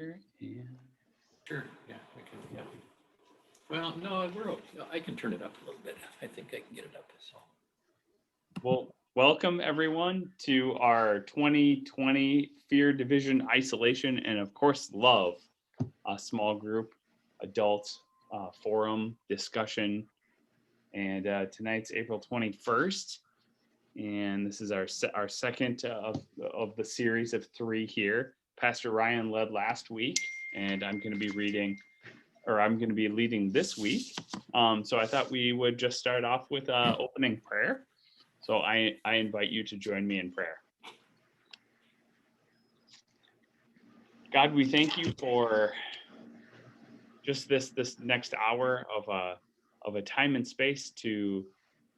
And Sure, yeah, I can, yeah. Well, no, I can turn it up a little bit. I think I can get it up, so. well, welcome everyone to our 2020 Fear, Division, Isolation, and of course, Love, a small group, adult forum discussion. And tonight's April 21st. And this is our second of the series of 3 here. Pastor Ryan led last week, and I'm going to be leading this week. So I thought we would just start off with opening prayer. So I invite you to join me in prayer. God, we thank you for just this next hour of a time and space to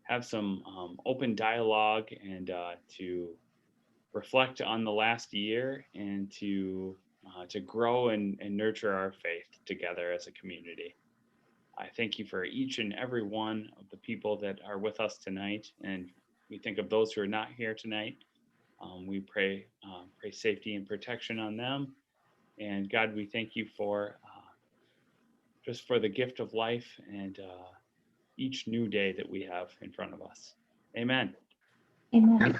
have some open dialogue and to reflect on the last year and to grow and nurture our faith together as a community. I thank you for each and every one of the people that are with us tonight, and we think of those who are not here tonight. We pray safety and protection on them, and God, we thank you for just for the gift of life and each new day that we have in front of us. Amen. Amen.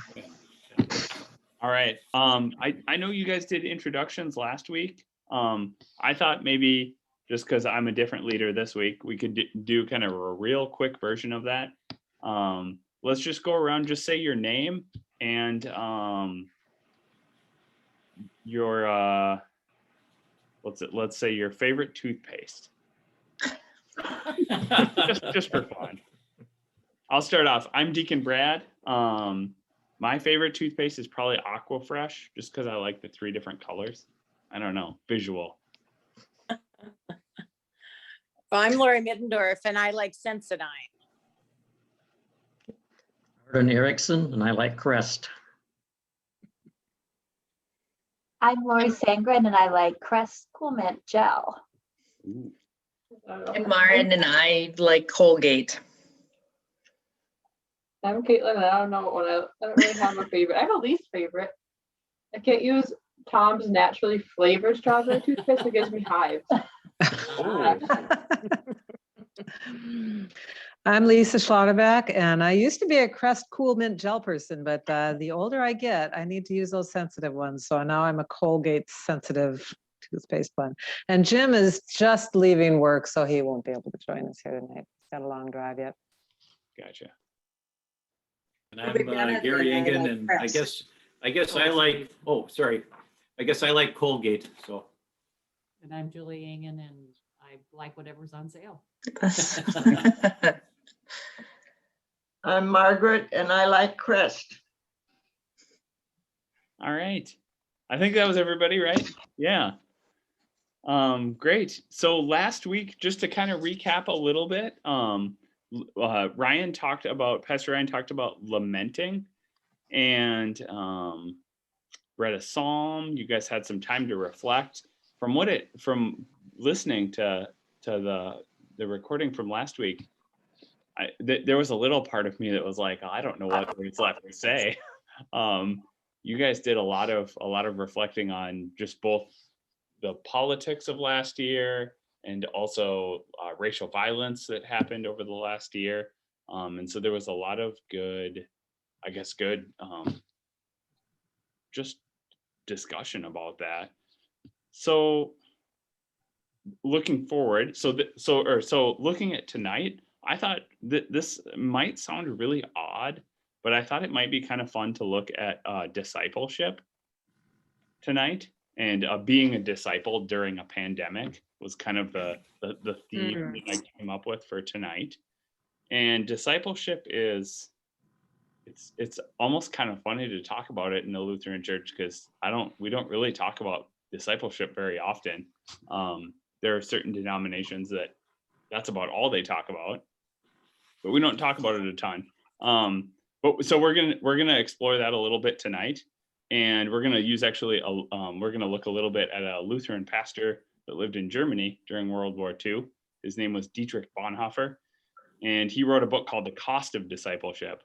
All right. I know you guys did introductions last week. I thought maybe just because I'm a different leader this week, we could do kind of a real quick version of that. Let's just go around, just say your name and your let's say your favorite toothpaste. just for fun. I'll start off. I'm Deacon Brad. My favorite toothpaste is probably Aquafresh, just because I like the 3 different colors. I don't know, visual. Well, I'm Lori Middendorf, and I like Sensodyne. Aryan Erickson, and I like Crest. I'm Lori Sangren, and I like Crest Cool Mint Gel. Ooh. I'm Maren, and I like Colgate. I'm Caitlin, and I don't really have a favorite. I have a least favorite. I can't use Tom's naturally flavored strawberry toothpaste. It gives me hives. Oh. I'm Lisa Schlotterbeck, and I used to be a Crest Cool Mint Gel person, but the older I get, I need to use those sensitive ones. So now I'm a Colgate sensitive toothpaste one. And Jim is just leaving work, so he won't be able to join us here tonight. He's got a long drive yet. Gotcha. And I'm Gary Engen, and I guess I like, I guess I like Colgate, so. And I'm Julie Engen, and I like whatever's on sale. I'm Margaret, and I like Crest. All right. I think that was everybody, right? Yeah. Great. So last week, just to kind of recap a little bit, Pastor Ryan talked about lamenting and read a psalm. You guys had some time to reflect. From listening to the recording from last week, there was a little part of me that was like, I don't know what there's left to say. You guys did a lot of reflecting on just both the politics of last year and also racial violence that happened over the last year. And so there was a lot of good just discussion about that. So looking forward, looking at tonight, I thought that this might sound really odd, but I thought it might be kind of fun to look at discipleship tonight. And being a disciple during a pandemic was kind of the theme that I came up with for tonight. And discipleship is, it's almost kind of funny to talk about it in the Lutheran Church, because we don't really talk about discipleship very often. There are certain denominations that's about all they talk about, but we don't talk about it a ton. So we're gonna explore that a little bit tonight. And we're going to use we're going to look a little bit at a Lutheran pastor that lived in Germany during World War II. His name was Dietrich Bonhoeffer, and he wrote a book called The Cost of Discipleship.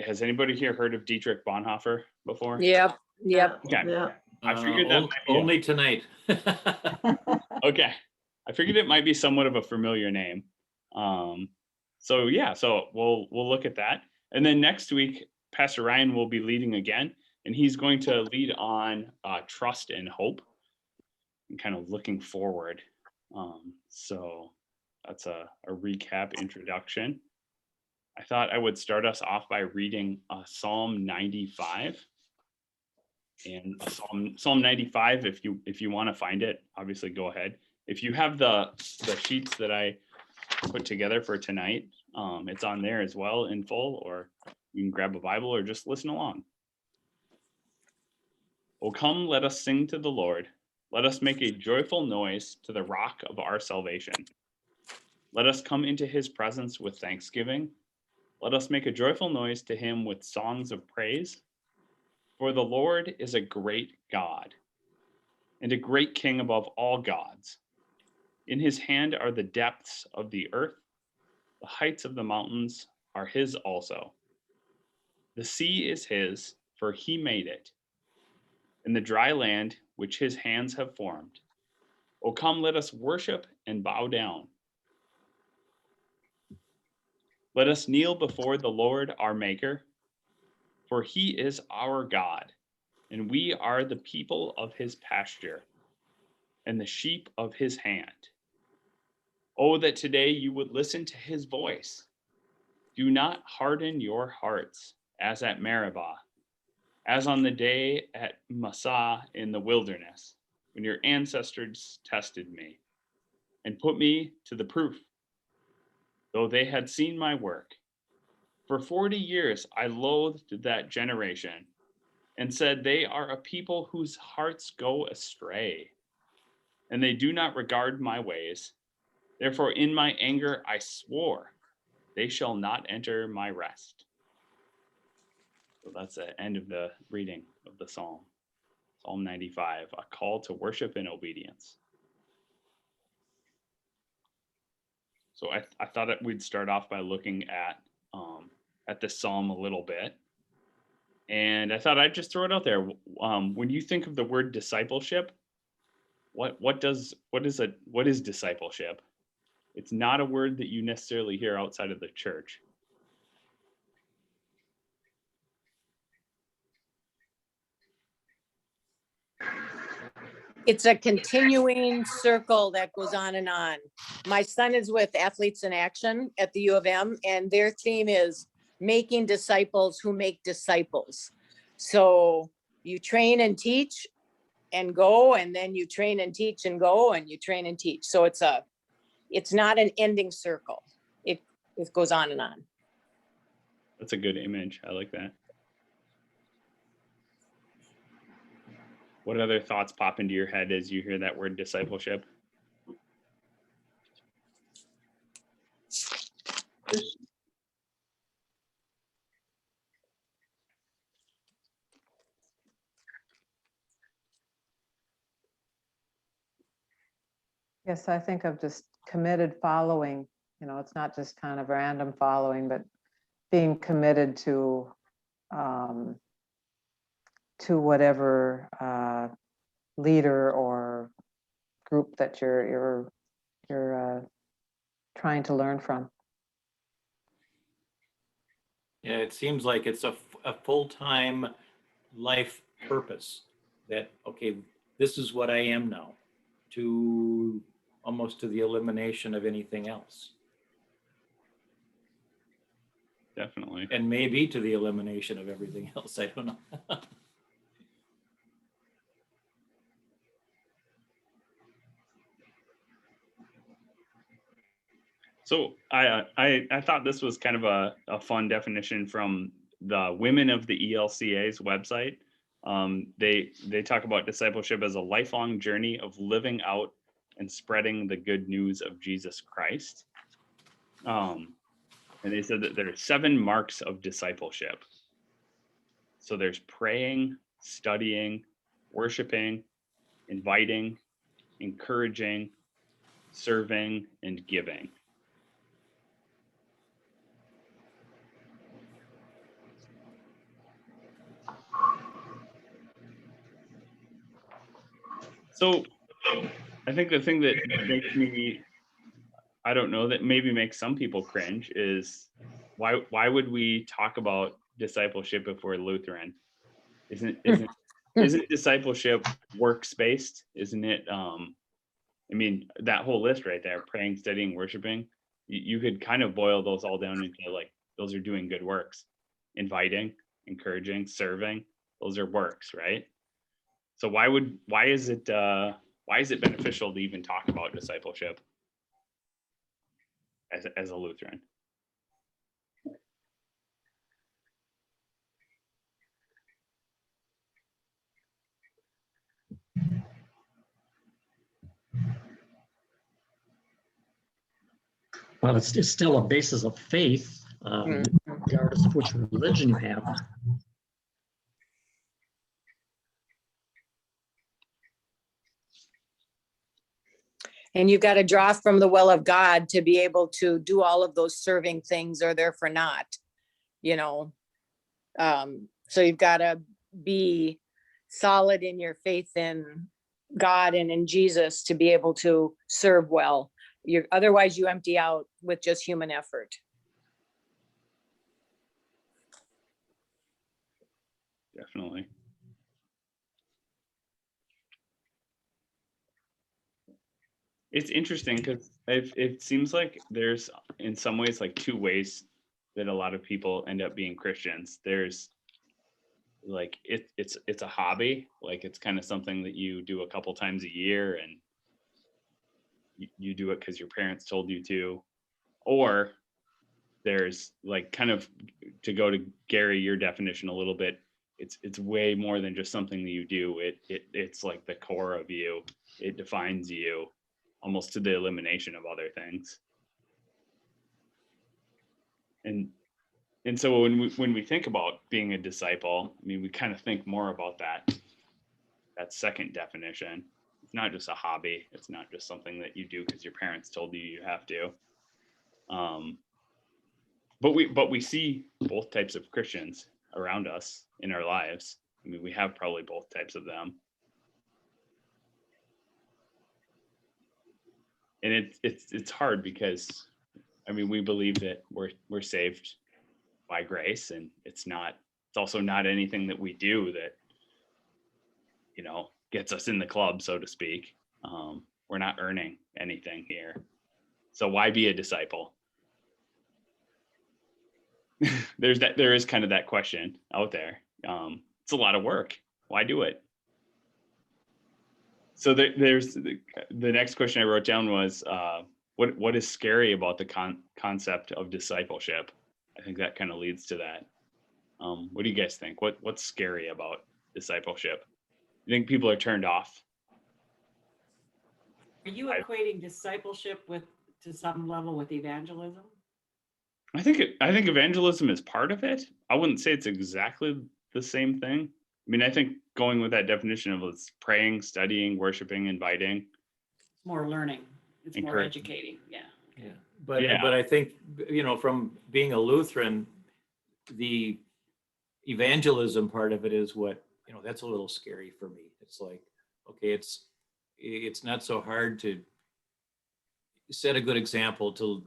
Has anybody here heard of Dietrich Bonhoeffer before? Yep. Okay. Yeah. I figured that might be only tonight. okay. I figured it might be somewhat of a familiar name. So yeah, so we'll look at that. And then next week, Pastor Ryan will be leading again, and he's going to lead on trust and hope and kind of looking forward. So that's a recap introduction. I thought I would start us off by reading Psalm 95. And Psalm 95, if you want to find it, obviously go ahead. If you have the sheets that I put together for tonight, it's on there as well in full, or you can grab a Bible or just listen along. Oh, come, let us sing to the Lord. Let us make a joyful noise to the rock of our salvation. Let us come into his presence with thanksgiving. Let us make a joyful noise to him with songs of praise. For the Lord is a great God and a great King above all gods. In his hand are the depths of the earth. The heights of the mountains are his also. The sea is his, for he made it, and the dry land which his hands have formed. O come, let us worship and bow down. Let us kneel before the Lord our Maker, for he is our God, and we are the people of his pasture and the sheep of his hand. Oh, that today you would listen to his voice. Do not harden your hearts as at Meribah, as on the day at Massah in the wilderness, when your ancestors tested me and put me to the proof, though they had seen my work. For 40 years I loathed that generation and said, they are a people whose hearts go astray, and they do not regard my ways. Therefore, in my anger, I swore, they shall not enter my rest. So that's the end of the reading of the Psalm. Psalm 95, a call to worship and obedience. So I thought that we'd start off by looking at this Psalm a little bit. And I thought I'd just throw it out there. When you think of the word discipleship, what is discipleship? It's not a word that you necessarily hear outside of the church. It's a continuing circle that goes on and on. My son is with Athletes in Action at the U of M, and their theme is making disciples who make disciples. So you train and teach and go, and then you train and teach and go, and you train and teach. So it's not an ending circle. It goes on and on. That's a good image. I like that. What other thoughts pop into your head as you hear that word discipleship? Yes, I think of just committed following. It's not just kind of random following, but being committed to whatever leader or group that you're trying to learn from. Yeah, it seems like it's a full-time life purpose that, okay, this is what I am now, to almost to the elimination of anything else. Definitely. And maybe to the elimination of everything else. I don't know. So I thought this was kind of a fun definition from the Women of the ELCA's website. They talk about discipleship as a lifelong journey of living out and spreading the good news of Jesus Christ. And they said that there are 7 marks of discipleship. So there's praying, studying, worshiping, inviting, encouraging, serving, and giving. So I think the thing that makes me, I don't know, that maybe makes some people cringe is why would we talk about discipleship if we're Lutheran? Isn't discipleship works based? Isn't it? I mean, that whole list right there, praying, studying, worshiping, you could kind of boil those all down into like, those are doing good works, inviting, encouraging, serving, those are works, right? So why is it beneficial to even talk about discipleship as a Lutheran? Well, it's still a basis of faith, regardless of which religion you have. And you've got to draw from the well of God to be able to do all of those serving things, or they're for naught, you know. So you've got to be solid in your faith in God and in Jesus to be able to serve well. Otherwise you empty out with just human effort. Definitely. It's interesting because it seems like there's in some ways like two ways that a lot of people end up being Christians. There's like it's a hobby, like it's kind of something that you do a couple times a year and you do it because your parents told you to, or there's like kind of, to go to Gary, your definition a little bit, it's way more than just something that you do. It's like the core of you. It defines you almost to the elimination of other things. And so when we think about being a disciple, I mean, we kind of think more about that second definition. It's not just a hobby. It's not just something that you do because your parents told you have to. But we see both types of Christians around us in our lives. I mean, we have probably both types of them. And it's hard because, I mean, we believe that we're saved by grace, and it's also not anything that we do that, you know, gets us in the club, so to speak. We're not earning anything here. So why be a disciple? There is kind of that question out there. It's a lot of work. Why do it? So there's the next question I wrote down was, what is scary about the concept of discipleship? I think that kind of leads to that. What do you guys think? What's scary about discipleship? You think people are turned off? Are you equating discipleship to some level with evangelism? I think evangelism is part of it. I wouldn't say it's exactly the same thing. I mean, I think going with that definition of it's praying, studying, worshiping, inviting. It's more learning. It's more educating. Yeah. Yeah. But I think, you know, from being a Lutheran, the evangelism part of it is what, you know, that's a little scary for me. It's like, okay, it's not so hard to set a good example to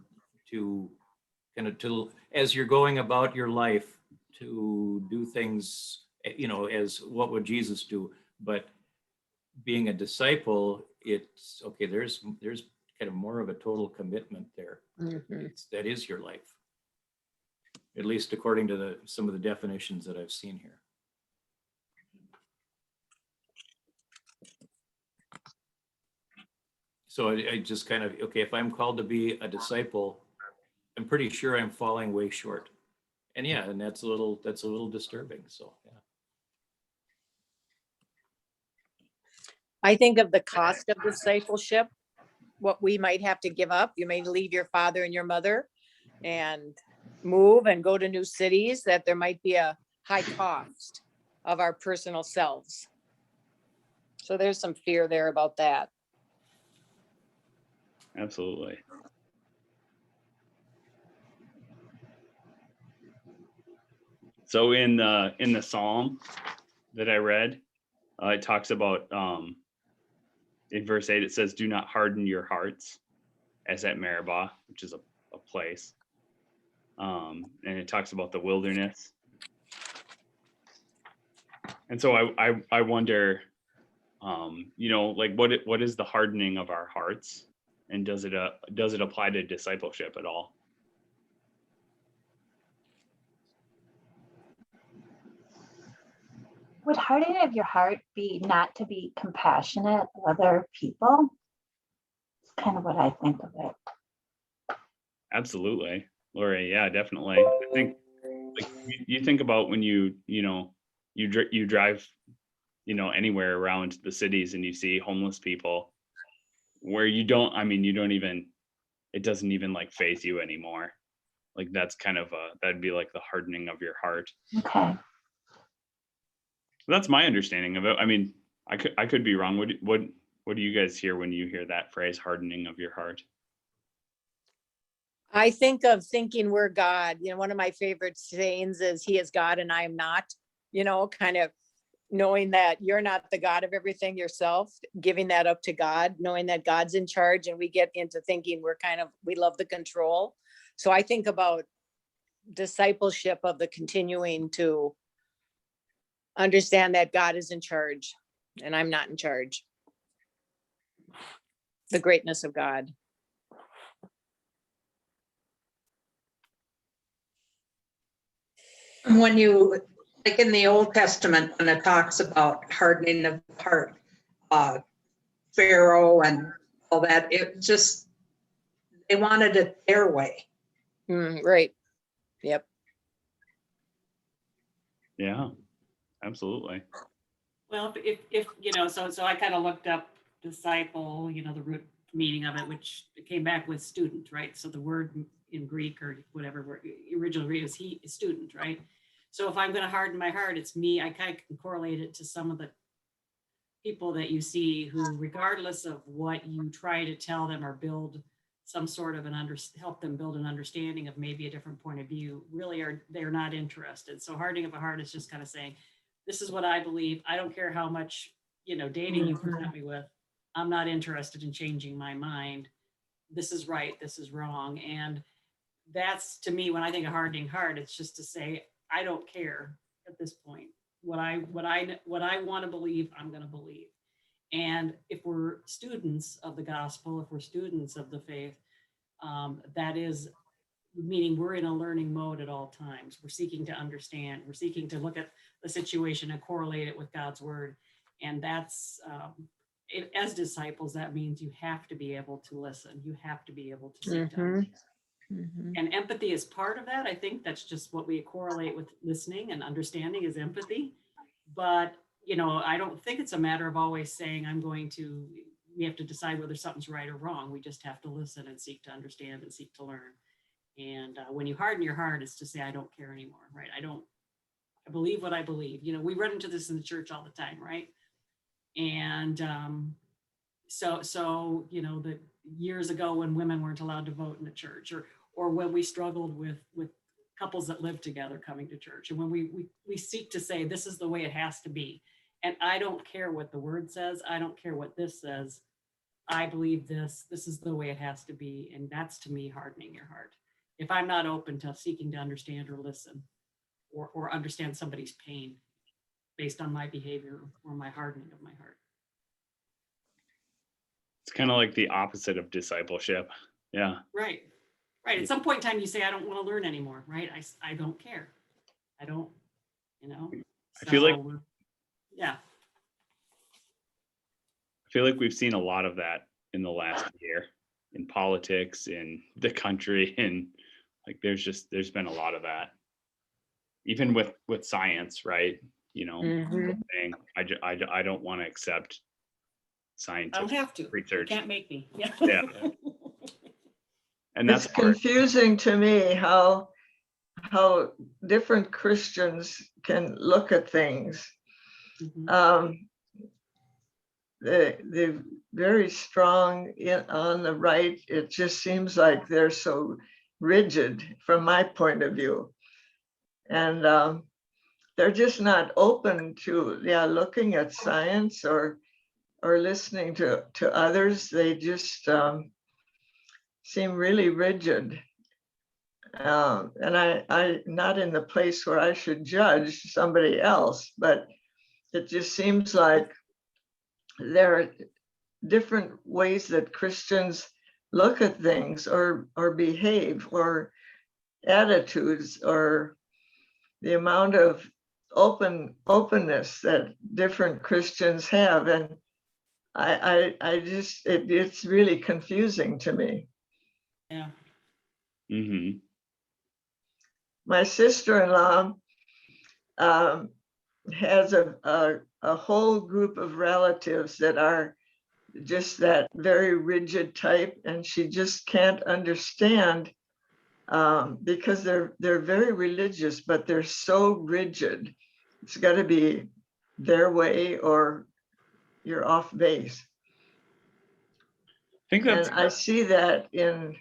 as you're going about your life, to do things, you know, as what would Jesus do. But being a disciple, it's okay, there's kind of more of a total commitment there. Mm-hmm. That is your life, at least according to some of the definitions that I've seen here. So I just kind of, okay, if I'm called to be a disciple, I'm pretty sure I'm falling way short. And yeah, and that's a little disturbing. So yeah. I think of the cost of discipleship, what we might have to give up. You may leave your father and your mother and move and go to new cities, that there might be a high cost of our personal selves. So there's some fear there about that. Absolutely. So in the Psalm that I read, it talks about in verse 8, it says, do not harden your hearts, as at Meribah, which is a place. And it talks about the wilderness. And so I wonder, like what is the hardening of our hearts, and does it apply to discipleship at all? Would hardening of your heart be not to be compassionate with other people? It's kind of what I think of it. Absolutely, Lori. Yeah, definitely. I think like you think about when you drive, anywhere around the cities and you see homeless people where it doesn't even like faze you anymore. Like that's kind of that'd be like the hardening of your heart. Okay. That's my understanding of it. I mean, I could be wrong. What do you guys hear when you hear that phrase, hardening of your heart? I think of thinking we're God. One of my favorite sayings is he is God and I am not, kind of knowing that you're not the God of everything yourself, giving that up to God, knowing that God's in charge, and we get into thinking we love the control. So I think about discipleship of the continuing to understand that God is in charge and I'm not in charge. The greatness of God. When you, like in the Old Testament, when it talks about hardening of the heart, Pharaoh and all that, it just, they wanted it their way. Right. Yep. Yeah, absolutely. Well, if so I kind of looked up disciple, the root meaning of it, which came back with student, right? So the word in Greek or whatever word original Greek is student, right? So if I'm going to harden my heart, it's me. I kind of can correlate it to some of the people that you see who, regardless of what you try to tell them or build some sort of help them build an understanding of maybe a different point of view, really they're not interested. So hardening of a heart is just kind of saying, this is what I believe. I don't care how much, dating you present me with. I'm not interested in changing my mind. This is right. This is wrong. And that's, to me, when I think of hardening heart, it's just to say, I don't care at this point. What I want to believe, I'm going to believe. And if we're students of the gospel, if we're students of the faith, that is meaning we're in a learning mode at all times. We're seeking to understand. We're seeking to look at the situation and correlate it with God's word. And that's, as disciples, that means you have to be able to listen. You have to be able to seek to understand. And empathy is part of that. I think that's just what we correlate with listening and understanding is empathy. But, I don't think it's a matter of always saying we have to decide whether something's right or wrong. We just have to listen and seek to understand and seek to learn. And when you harden your heart, it's to say, I don't care anymore, right? I believe what I believe. We run into this in the church all the time, right? And so the years ago when women weren't allowed to vote in the church, or when we struggled with couples that live together coming to church, and when we seek to say, this is the way it has to be. And I don't care what the word says. I don't care what this says. I believe this is the way it has to be. And that's, to me, hardening your heart. If I'm not open to seeking to understand or listen or understand somebody's pain based on my behavior or my hardening of my heart. It's kind of like the opposite of discipleship. Yeah. Right. At some point in time, you say, I don't want to learn anymore, right? I don't care. I don't, I feel like, yeah. I feel like we've seen a lot of that in the last year in politics, in the country, and like there's been a lot of that, even with science, right? Saying I don't want to accept scientific I don't have to. research. You can't make me. Yeah. Yeah. And that's It's confusing to me how different Christians can look at things. They're very strong on the right. It just seems like they're so rigid from my point of view. And they're just not open to looking at science or or listening to others, they just seem really rigid. And I not in the place where I should judge somebody else, but it just seems like there are different ways that Christians look at things or behave or attitudes or the amount of openness that different Christians have. And I just, it's really confusing to me. Yeah. Mm-hmm. My sister-in-law has a whole group of relatives that are just that very rigid type, and she just can't understand because they're very religious, but they're so rigid. It's got to be their way or you're off base. I think that's And I see that in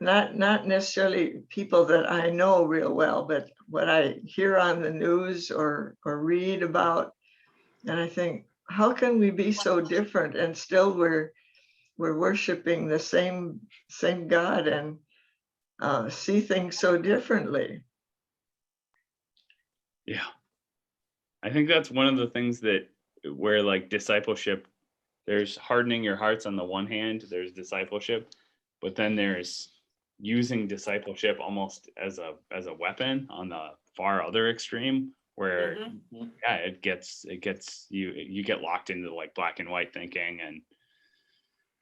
not necessarily people that I know real well, but what I hear on the news or read about. And I think, how can we be so different and still we're worshiping the same God and see things so differently? yeah. I think that's one of the things that where like discipleship, there's hardening your hearts on the one hand, there's discipleship, but then there's using discipleship almost as a weapon on the far other extreme where Mhm. yeah, it gets you get locked into like black and white thinking, and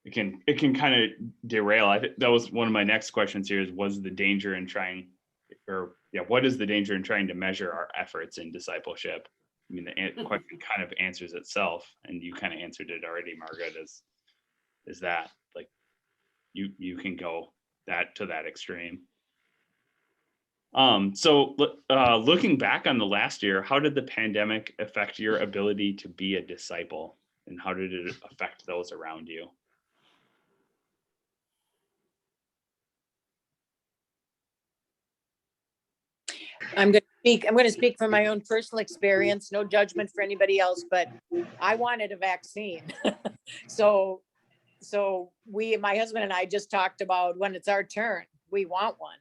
it can kind of derail. I think that was one of my next questions here is what is the danger in trying to measure our efforts in discipleship? I mean, the question kind of answers itself, and you kind of answered it already, Margaret, is that like you can go that to that extreme. So looking back on the last year, how did the pandemic affect your ability to be a disciple, and how did it affect those around you? I'm going to speak from my own personal experience, no judgment for anybody else, but I wanted a vaccine. So my husband and I just talked about when it's our turn, we want one,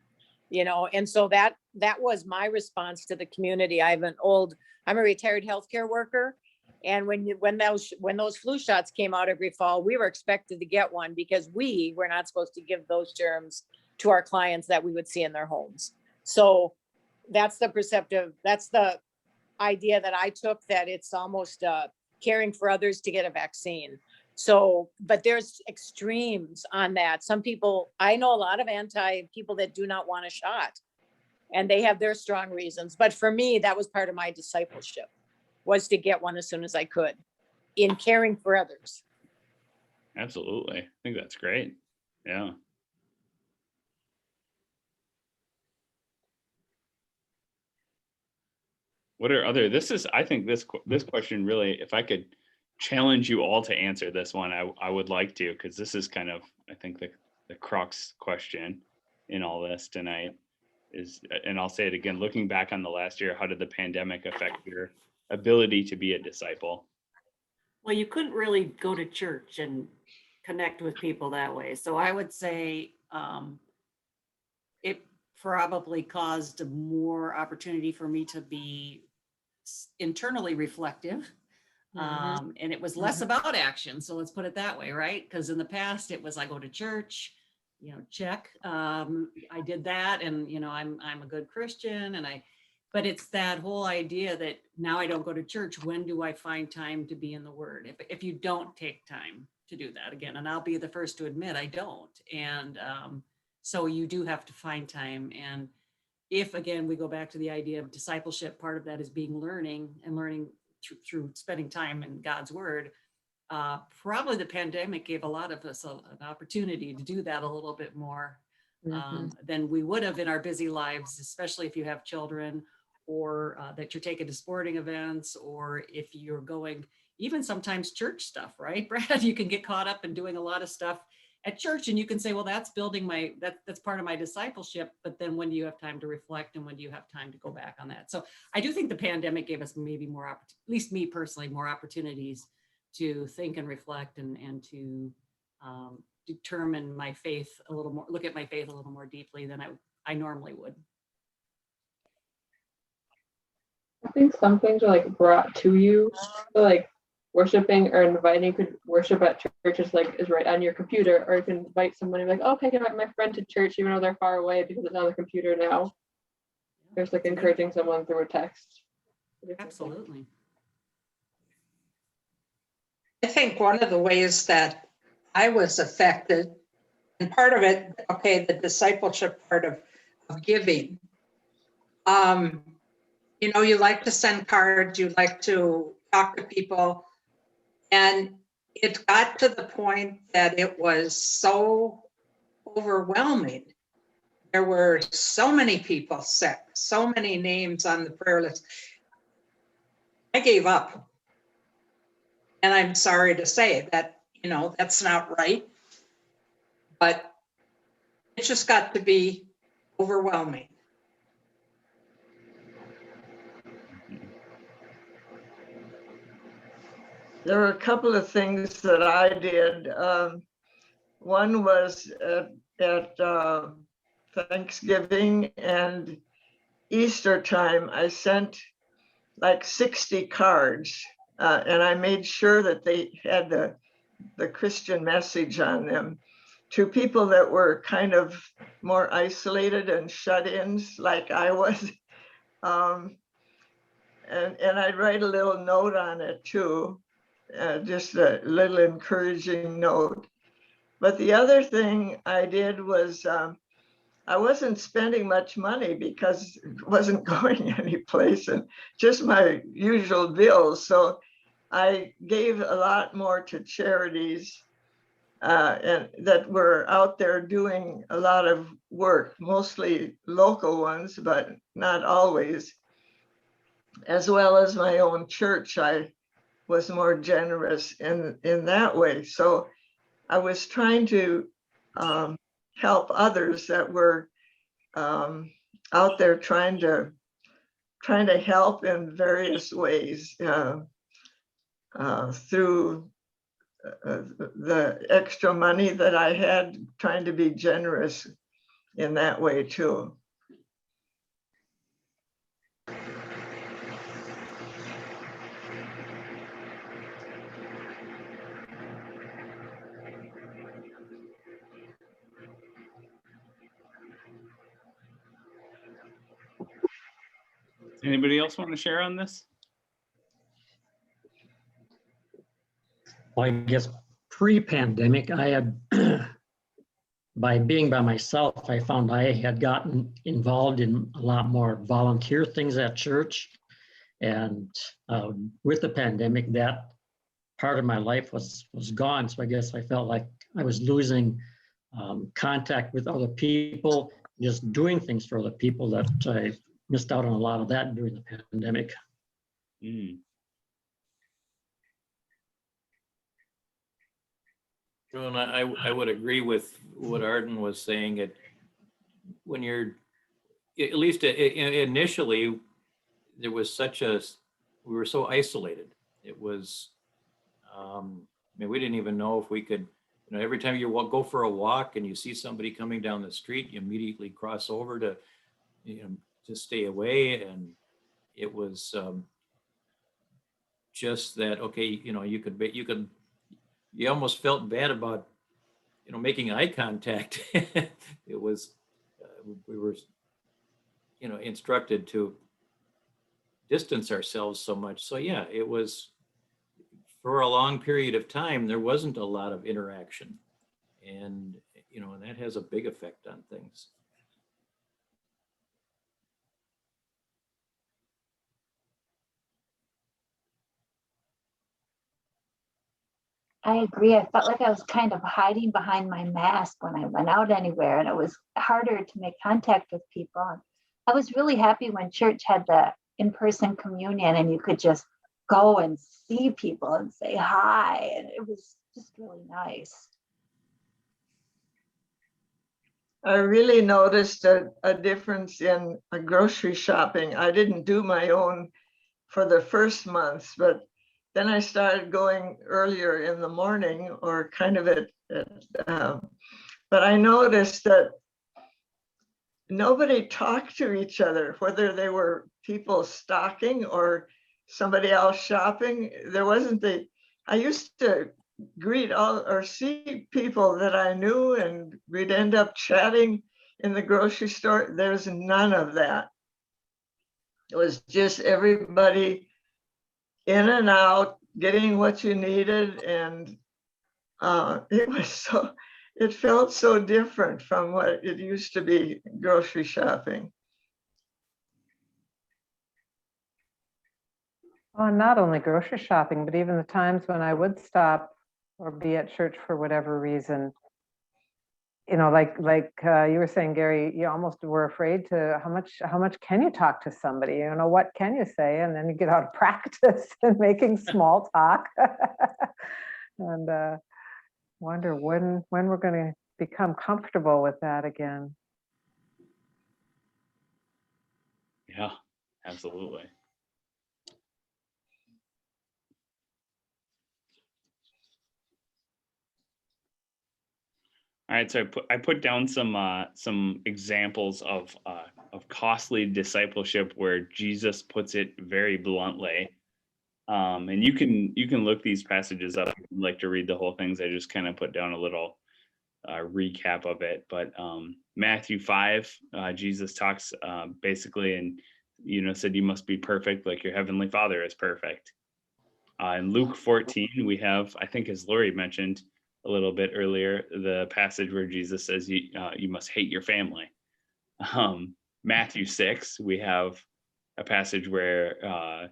and so that was my response to the community. I'm a retired healthcare worker. And when those flu shots came out every fall, we were expected to get one because we were not supposed to give those germs to our clients that we would see in their homes. So that's the idea that I took, that it's almost caring for others to get a vaccine. So, but there's extremes on that. Some people, I know a lot of people that do not want a shot, and they have their strong reasons. But for me, that was part of my discipleship, was to get one as soon as I could in caring for others. Absolutely. I think that's great. Yeah. What are other, I think this question really, if I could challenge you all to answer this one, I would like to, because this is kind of, I think the crux question in all this tonight is, and I'll say it again, looking back on the last year, how did the pandemic affect your ability to be a disciple? Well, you couldn't really go to church and connect with people that way. So I would say it probably caused more opportunity for me to be internally reflective. And it was less about action. So let's put it that way, right? Because in the past it was, I go to church, check. I did that, and I'm a good Christian, but it's that whole idea that now I don't go to church. When do I find time to be in the Word? If you don't take time to do that, again, and I'll be the first to admit I don't. And so you do have to find time. And if, again, we go back to the idea of discipleship, part of that is learning through spending time in God's Word. Probably the pandemic gave a lot of us an opportunity to do that a little bit more than we would have in our busy lives, especially if you have children, or that you're taking to sporting events, or if you're going, even sometimes church stuff, right, Brad? You can get caught up in doing a lot of stuff at church, and you can say, well, that's building that's part of my discipleship. But then when do you have time to reflect, and when do you have time to go back on that? So I do think the pandemic gave us maybe more, at least me personally, more opportunities to think and reflect and to determine my faith a little more, look at my faith a little more deeply than I normally would. I think some things are like brought to you, so like worshiping or inviting. You could worship at churches like is right on your computer, or you can invite someone and be like, oh, okay, I can invite my friend to church even though they're far away because it's on the computer now. There's like encouraging someone through a text. Absolutely. I think one of the ways that I was affected, and part of it, okay, the discipleship part of giving. You know, you like to send cards, you like to talk to people. And it got to the point that it was so overwhelming. There were so many people sick, so many names on the prayer list. I gave up. And I'm sorry to say that, you know, that's not right. But it just got to be overwhelming. There were a couple of things that I did. One was at Thanksgiving and Easter time, I sent like 60 cards, and I made sure that they had the Christian message on them to people that were kind of more isolated and shut-ins like I was. And I'd write a little note on it too. Just a little encouraging note. But the other thing I did was I wasn't spending much money because it wasn't going anyplace and just my usual bills. So I gave a lot more to charities and that were out there doing a lot of work, mostly local ones, but not always. As well as my own church, I was more generous in that way. So I was trying to help others that were out there trying to help in various ways through the extra money that I had, trying to be generous in that way too. Anybody else want to share on this? Well, I guess pre-pandemic, I had, by being by myself, I found I had gotten involved in a lot more volunteer things at church. And with the pandemic, that part of my life was gone. So I guess I felt like I was losing contact with other people, just doing things for other people, that I missed out on a lot of that during the pandemic. Mm. Well, and I would agree with what Arden was saying. It when you're, at least initially, there was we were so isolated. It was, I mean, we didn't even know if we could, you know, every time you go for a walk and you see somebody coming down the street, you immediately cross over to, you know, to stay away. And it was just that, okay, you know, you almost felt bad about, you know, making eye contact. It was, we were, you know, instructed to distance ourselves so much. So yeah, it was, for a long period of time, there wasn't a lot of interaction. And, you know, and that has a big effect on things. I agree. I felt like I was kind of hiding behind my mask when I went out anywhere, and it was harder to make contact with people. And I was really happy when church had the in-person communion and you could just go and see people and say hi. And it was just really nice. I really noticed a difference in grocery shopping. I didn't do my own for the first months, but then I started going earlier in the morning or kind of but I noticed that nobody talked to each other, whether they were people stocking or somebody else shopping. There wasn't I used to greet all or see people that I knew and we'd end up chatting in the grocery store. There's none of that. It was just everybody in and out, getting what you needed. And it felt so different from what it used to be grocery shopping. Well, not only grocery shopping, but even the times when I would stop or be at church for whatever reason. You know, like you were saying, Gary, you almost were afraid to how much can you talk to somebody? You know, what can you say? And then you get out of practice and making small talk. And wonder when we're going to become comfortable with that again. Yeah, absolutely. All right, so I put down some examples of costly discipleship where Jesus puts it very bluntly, and you can look these passages up if you'd like to read the whole things. I just kind of put down a little recap of it. But Matthew 5, Jesus talks basically, and said you must be perfect like your heavenly Father is perfect. In Luke 14, we have, I think, as Lori mentioned a little bit earlier, the passage where Jesus says you must hate your family. Matthew 6, we have a passage where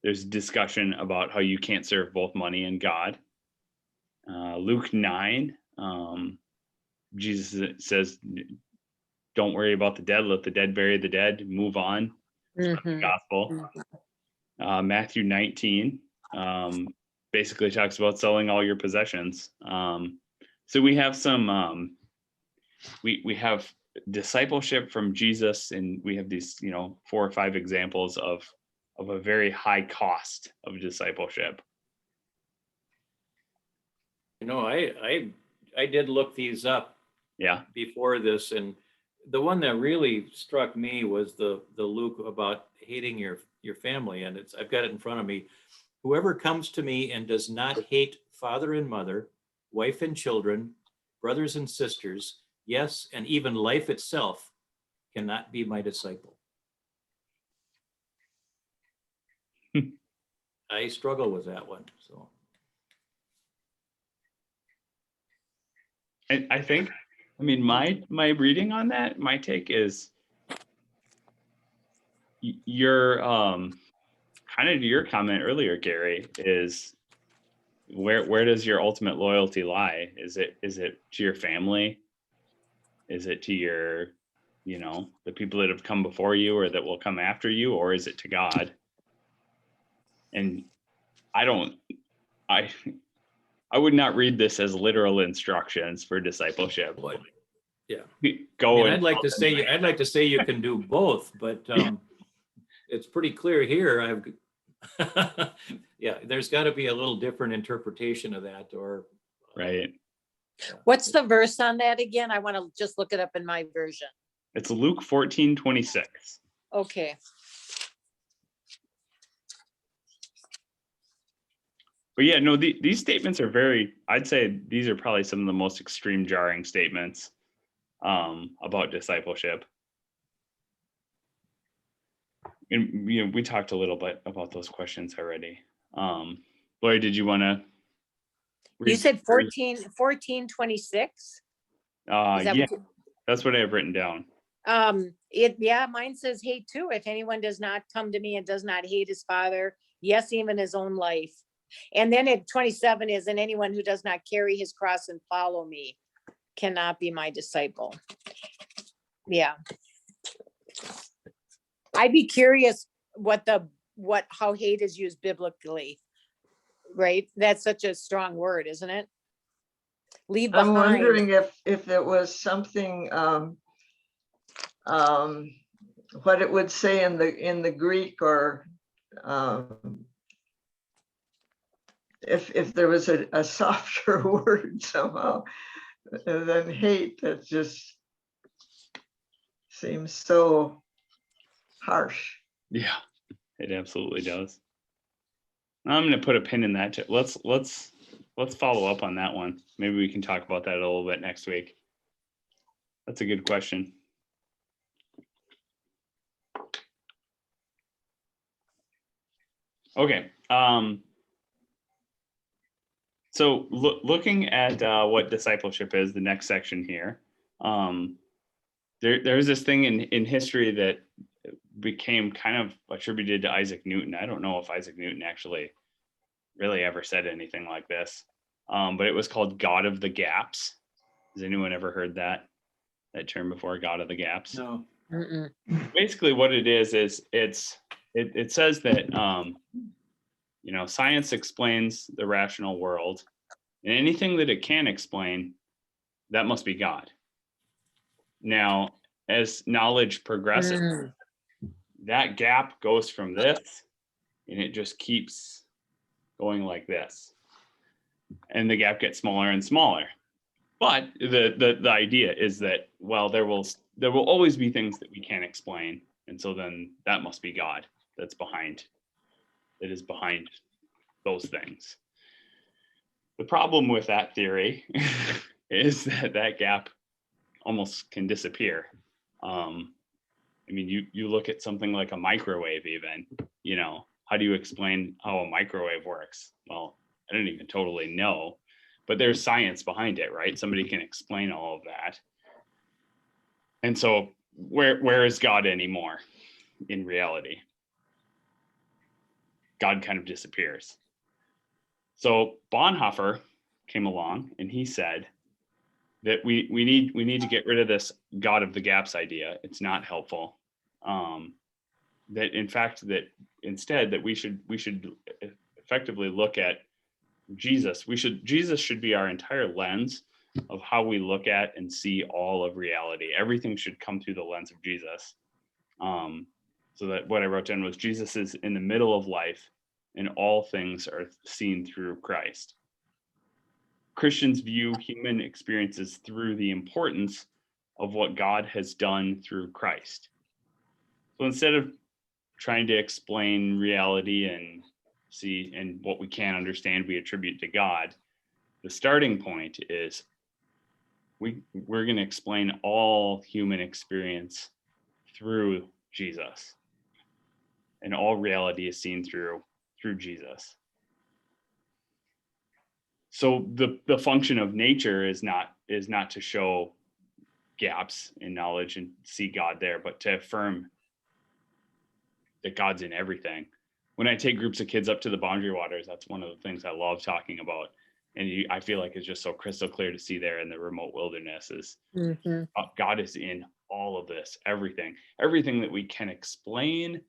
there's discussion about how you can't serve both money and God. Luke 9, Jesus says, don't worry about the dead, let the dead bury the dead, move on. The gospel. Matthew 19 basically talks about selling all your possessions. So we have some we have discipleship from Jesus, and we have these 4 or 5 examples of a very high cost of discipleship. I did look these up before this, and the one that really struck me was the Luke about hating your family, and I've got it in front of me. Whoever comes to me and does not hate father and mother, wife and children, brothers and sisters, yes, and even life itself, cannot be my disciple. I struggle with that one. So I think, my reading on that, my take is your kind of to your comment earlier, Gary, is where does your ultimate loyalty lie? Is it to your family? Is it to your, the people that have come before you or that will come after you, or is it to God? And I would not read this as literal instructions for discipleship. Yeah. I'd like to say you can do both, but it's pretty clear here. There's got to be a little different interpretation of that, or right. What's the verse on that again? I want to just look it up in my version. It's Luke 14:26. Okay. But yeah, no, these statements are I'd say these are probably some of the most extreme, jarring statements about discipleship. And we talked a little bit about those questions already. Lori, did you want to? You said 14:26. Yeah, that's what I have written down. Mine says hate too. If anyone does not come to me and does not hate his father, yes, even his own life. And then at 27 is, and anyone who does not carry his cross and follow me cannot be my disciple. Yeah. I'd be curious how hate is used biblically, right? That's such a strong word, isn't it? Leave behind. I'm wondering if it was something, what it would say in the Greek, or if there was a softer word somehow than hate, that just seems so harsh. Yeah, it absolutely does. I'm going to put a pin in that. Let's follow up on that one. Maybe we can talk about that a little bit next week. That's a good question. Okay. So looking at what discipleship is, the next section here, there's this thing in history that became kind of attributed to Isaac Newton. I don't know if Isaac Newton actually really ever said anything like this, but it was called God of the Gaps. Has anyone ever heard that term before, God of the Gaps? No. Mm-mm. Basically what it is it says that science explains the rational world, and anything that it can explain, that must be God. Now, as knowledge progresses, Mm. that gap goes from this, and it just keeps going like this, and the gap gets smaller and smaller. But the idea is that, well, there will always be things that we can't explain, and so then that must be God that is behind those things. The problem with that theory is that gap almost can disappear. I mean, you look at something like a microwave even, how do you explain how a microwave works? Well, I don't even totally know, but there's science behind it, right? Somebody can explain all of that. And so where is God anymore in reality? God kind of disappears. So Bonhoeffer came along and he said that we need to get rid of this God of the Gaps idea. It's not helpful. That in fact, that instead that we should effectively look at Jesus. Jesus should be our entire lens of how we look at and see all of reality. Everything should come through the lens of Jesus. So that what I wrote down was Jesus is in the middle of life, and all things are seen through Christ. Christians view human experiences through the importance of what God has done through Christ. So instead of trying to explain reality and what we can't understand, we attribute to God, the starting point is we're going to explain all human experience through Jesus, and all reality is seen through Jesus. So the function of nature is not to show gaps in knowledge and see God there, but to affirm that God's in everything. When I take groups of kids up to the Boundary Waters, that's one of the things I love talking about. And I feel like it's just so crystal clear to see there in the remote wilderness is God is in all of this, everything that we can explain,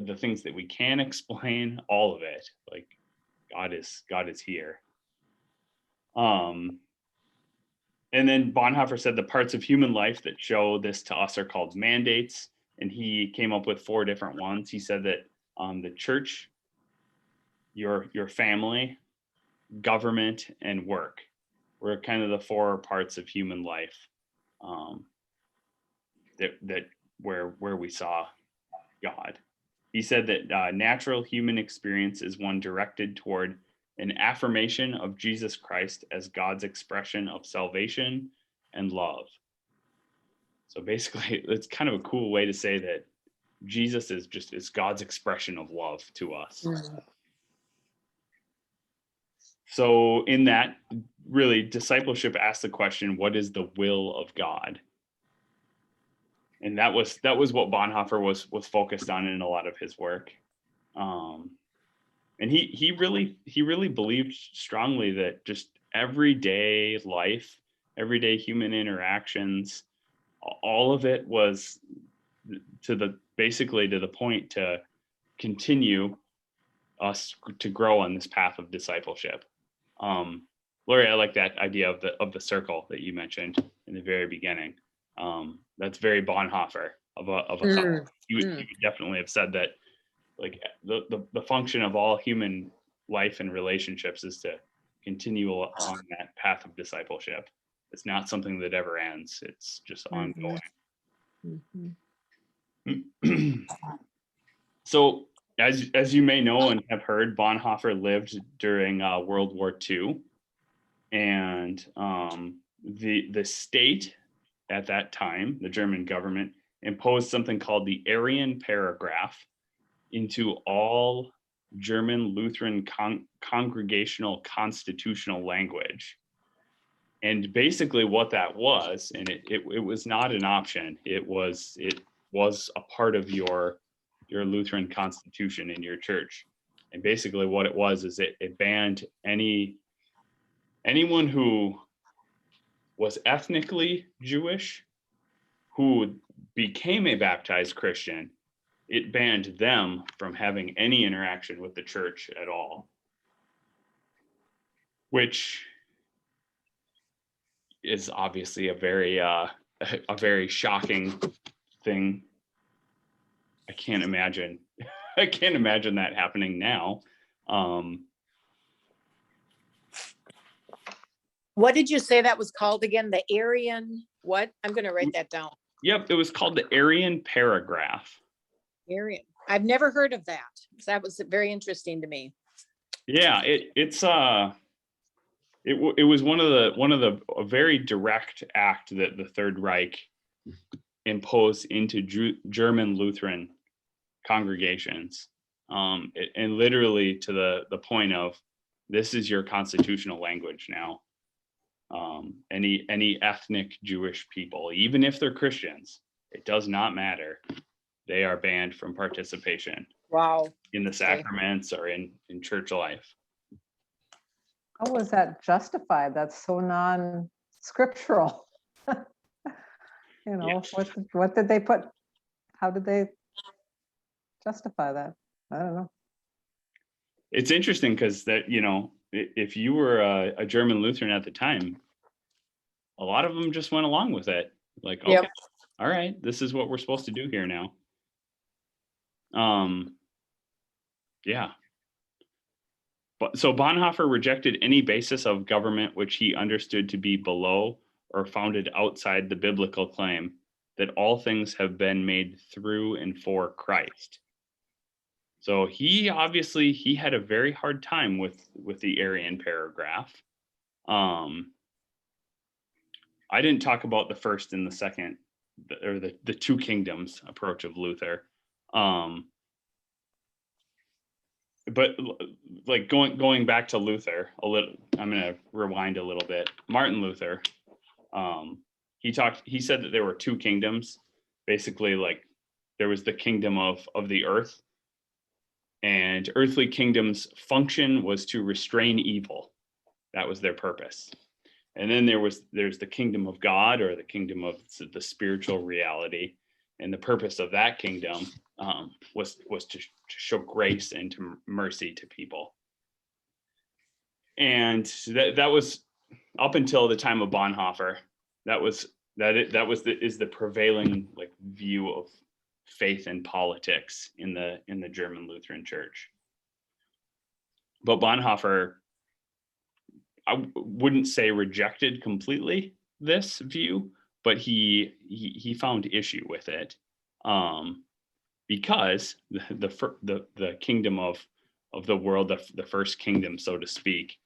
the things that we can explain, all of it. Like God is here. And then Bonhoeffer said the parts of human life that show this to us are called mandates. And he came up with 4 different ones. He said that the church, your family, government, and work were kind of the 4 parts of human life that where we saw God. He said that natural human experience is one directed toward an affirmation of Jesus Christ as God's expression of salvation and love. So basically, it's kind of a cool way to say that Jesus is God's expression of love to us. So in that, really, discipleship asks the question, what is the will of God? And that was what Bonhoeffer was focused on in a lot of his work. And he really believed strongly that just everyday life, everyday human interactions, all of it was basically to the point to continue us to grow on this path of discipleship. Lori, I like that idea of the circle that you mentioned in the very beginning. That's very Bonhoeffer of a thought. You would definitely have said that, like the function of all human life and relationships is to continue on that path of discipleship. It's not something that ever ends. It's just ongoing. So as you may know and have heard, Bonhoeffer lived during World War II, and the state at that time, the German government, imposed something called the Aryan Paragraph into all German Lutheran congregational constitutional language. And basically what that was, and it was not an option, it was a part of your Lutheran constitution in your church. And basically what it was is it banned anyone who was ethnically Jewish who became a baptized Christian. It banned them from having any interaction with the church at all, which is obviously a very shocking thing. I can't imagine that happening now. What did you say that was called again? The Aryan what? I'm going to write that down. Yep, it was called the Aryan Paragraph. Aryan. I've never heard of that. That was very interesting to me. Yeah, it was one of the a very direct act that the Third Reich imposed into German Lutheran congregations, and literally to the point of, this is your constitutional language now. Any ethnic Jewish people, even if they're Christians, it does not matter. They are banned from participation. Wow. In the sacraments or in church life. How was that justified? That's so non-scriptural. Yes. What did they put? How did they justify that? I don't know. It's interesting because that, if you were a German Lutheran at the time, a lot of them just went along with it. Like, okay, Yep. All right, this is what we're supposed to do here now. Yeah. But so Bonhoeffer rejected any basis of government which he understood to be below or founded outside the biblical claim that all things have been made through and for Christ. So he had a very hard time with the Aryan Paragraph. I didn't talk about the first and the second, or the two kingdoms approach of Luther. But like going back to Luther a little, I'm going to rewind a little bit. Martin Luther, he said that there were two kingdoms, basically. Like, there was the kingdom of the earth, and earthly kingdoms' function was to restrain evil. That was their purpose. And then there's the kingdom of God, or the kingdom of the spiritual reality, and the purpose of that kingdom was to show grace and to mercy to people. And that was up until the time of Bonhoeffer. That was the prevailing like view of faith and politics in the German Lutheran Church. But Bonhoeffer, I wouldn't say rejected completely this view, but he found issue with it, because the kingdom of the world, the first kingdom, so to speak,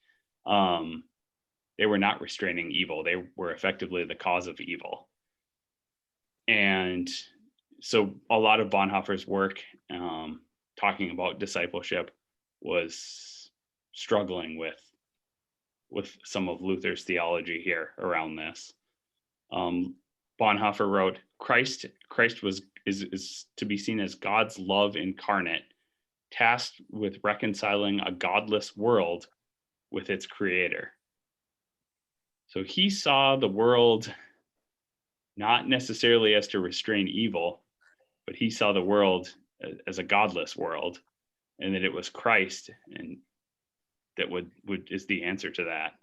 they were not restraining evil. They were effectively the cause of evil. And so a lot of Bonhoeffer's work, talking about discipleship, was struggling with some of Luther's theology here around this. Bonhoeffer wrote, Christ is to be seen as God's love incarnate, tasked with reconciling a godless world with its creator. So he saw the world not necessarily as to restrain evil, but he saw the world as a godless world, and that it was Christ and that is the answer to that.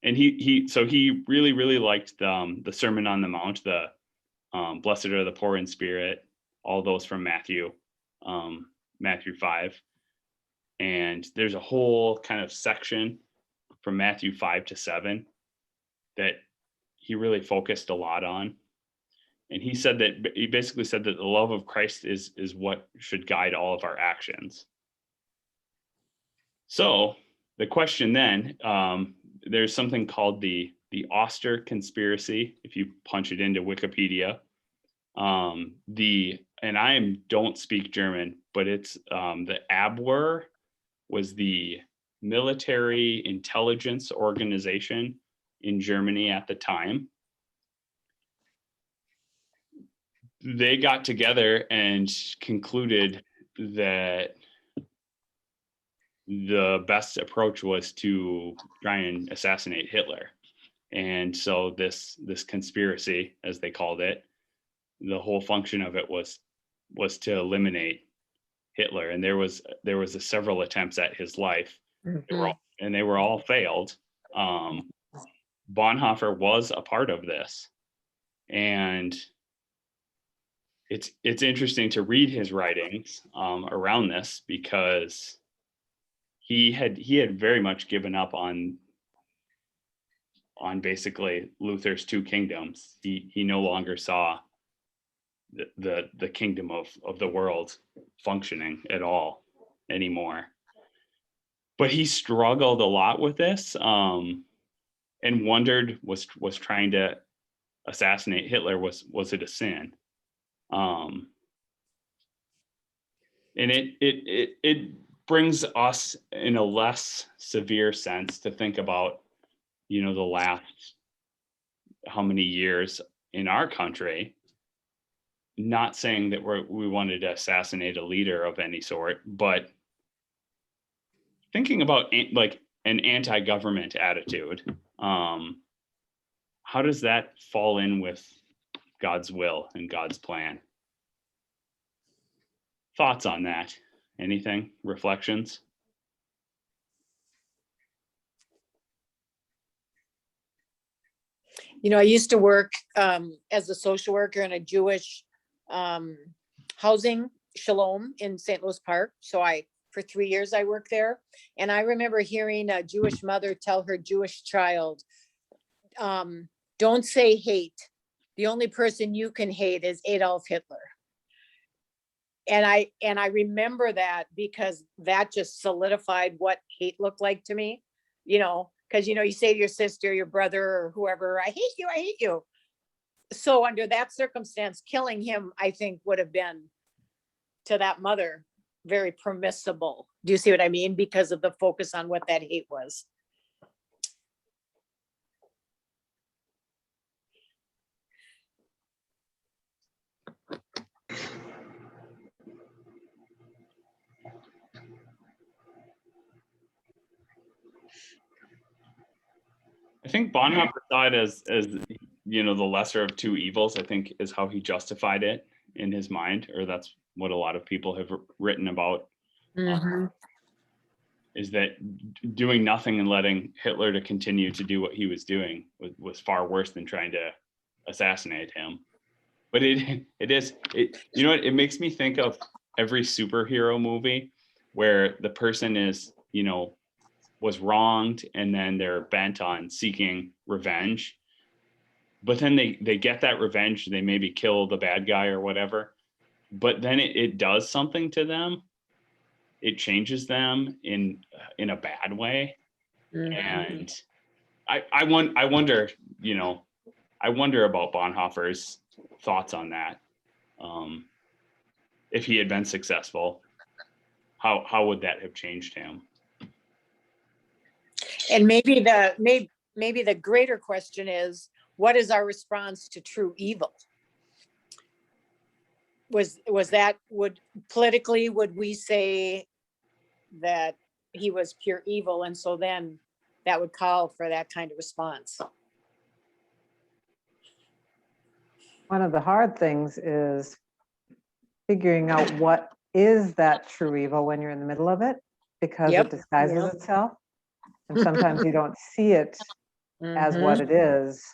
And he really liked the Sermon on the Mount, the blessed are the poor in spirit, all those from Matthew 5. And there's a whole kind of section from Matthew 5 to 7 that he really focused a lot on. And he basically said that the love of Christ is what should guide all of our actions. So the question then, there's something called the Oster conspiracy. If you punch it into Wikipedia, and don't speak German, but it's the Abwehr was the military intelligence organization in Germany at the time. They got together and concluded that the best approach was to try and assassinate Hitler. And so this conspiracy, as they called it, the whole function of it was to eliminate Hitler. And there was several attempts at his life. They were all failed. Bonhoeffer was a part of this. And it's interesting to read his writings around this, because he had very much given up on basically Luther's two kingdoms. He no longer saw the kingdom of the world functioning at all anymore. But he struggled a lot with this, and wondered, was trying to assassinate Hitler, was it a sin? And it brings us in a less severe sense to think about, the last how many years in our country. Not saying that we wanted to assassinate a leader of any sort, but thinking about like an anti-government attitude. How does that fall in with God's will and God's plan? Thoughts on that? Anything? Reflections? I used to work as a social worker in a Jewish housing shalom in St. Louis Park. So for 3 years, I worked there. And I remember hearing a Jewish mother tell her Jewish child, don't say hate. The only person you can hate is Adolf Hitler. And I remember that, because that just solidified what hate looked like to me, because, you say to your sister, your brother, or whoever, I hate you. So under that circumstance, killing him, I think, would have been, to that mother, very permissible. Do you see what I mean? Because of the focus on what that hate was. I think Bonhoeffer saw it as the lesser of two evils, I think, is how he justified it in his mind, or that's what a lot of people have written about. Is that doing nothing and letting Hitler to continue to do what he was doing was far worse than trying to assassinate him. But it makes me think of every superhero movie where the person is, was wronged, and then they're bent on seeking revenge. But then they get that revenge, they maybe kill the bad guy or whatever, but then it does something to them. It changes them in a bad way. And I wonder about Bonhoeffer's thoughts on that. If he had been successful, how would that have changed him? And maybe the greater question is, what is our response to true evil? Politically, would we say that he was pure evil? And so then that would call for that kind of response. One of the hard things is figuring out what is that true evil when you're in the middle of it, because it disguises itself. And sometimes you don't see it as what it is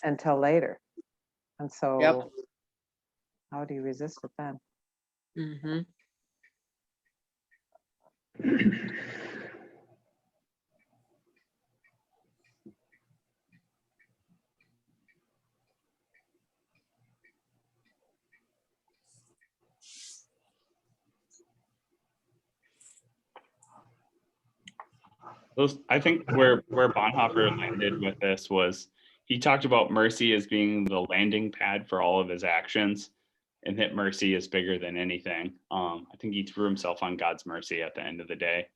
until later. And so how do you resist it then? I think where Bonhoeffer landed with this was he talked about mercy as being the landing pad for all of his actions, and that mercy is bigger than anything. I think he threw himself on God's mercy at the end of the day,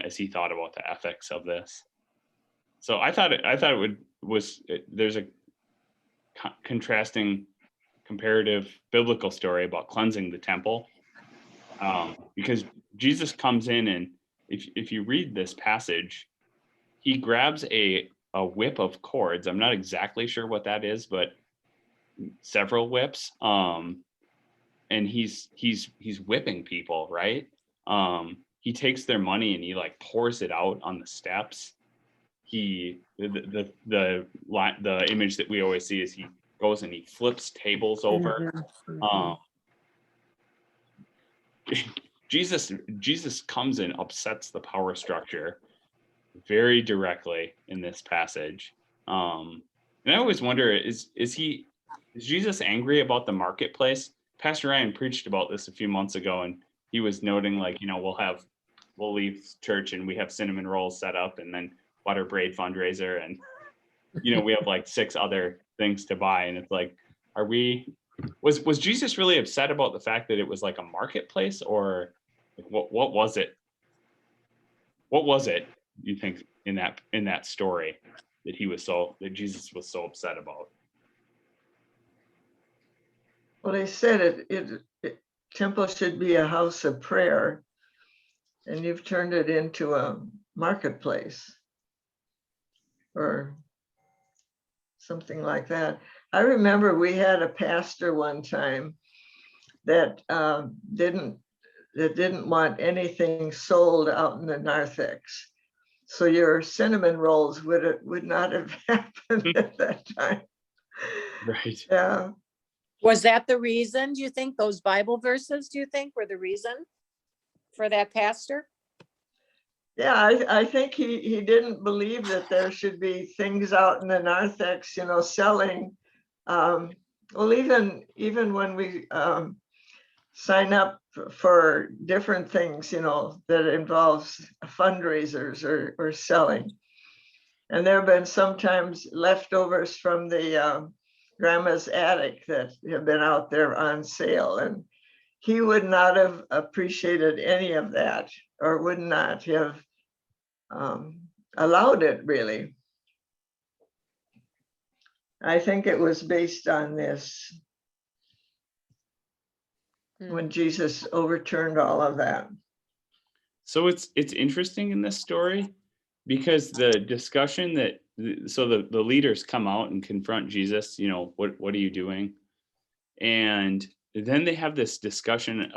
as he thought about the ethics of this. So I thought there's a contrasting comparative biblical story about cleansing the temple, because Jesus comes in, and if you read this passage, he grabs a whip of cords. I'm not exactly sure what that is, but several whips. And he's whipping people, right? He takes their money and he like pours it out on the steps. The image that we always see is he goes and he flips tables over. Jesus comes and upsets the power structure very directly in this passage. And I always wonder, is Jesus angry about the marketplace? Pastor Ryan preached about this a few months ago, and he was noting, like, we'll leave church and we have cinnamon rolls set up, and then butter braid fundraiser, and we have like 6 other things to buy, and it's like, was Jesus really upset about the fact that it was like a marketplace, or like, what was it? What was it, you think, in that story that Jesus was so upset about? Well, they said temple should be a house of prayer, and you've turned it into a marketplace or something like that. I remember we had a pastor one time that didn't want anything sold out in the narthex. So your cinnamon rolls would not have happened at that time. Right. Yeah. Was that the reason, do you think, those Bible verses, do you think, were the reason for that pastor? Yeah, I think he didn't believe that there should be things out in the narthex, selling. Well, even when we sign up for different things, that involves fundraisers or selling. And there have been sometimes leftovers from the grandma's attic that have been out there on sale. And he would not have appreciated any of that, or would not have allowed it, really. I think it was based on this when Jesus overturned all of that. So it's interesting in this story, because the discussion the leaders come out and confront Jesus, what are you doing? And then they have this discussion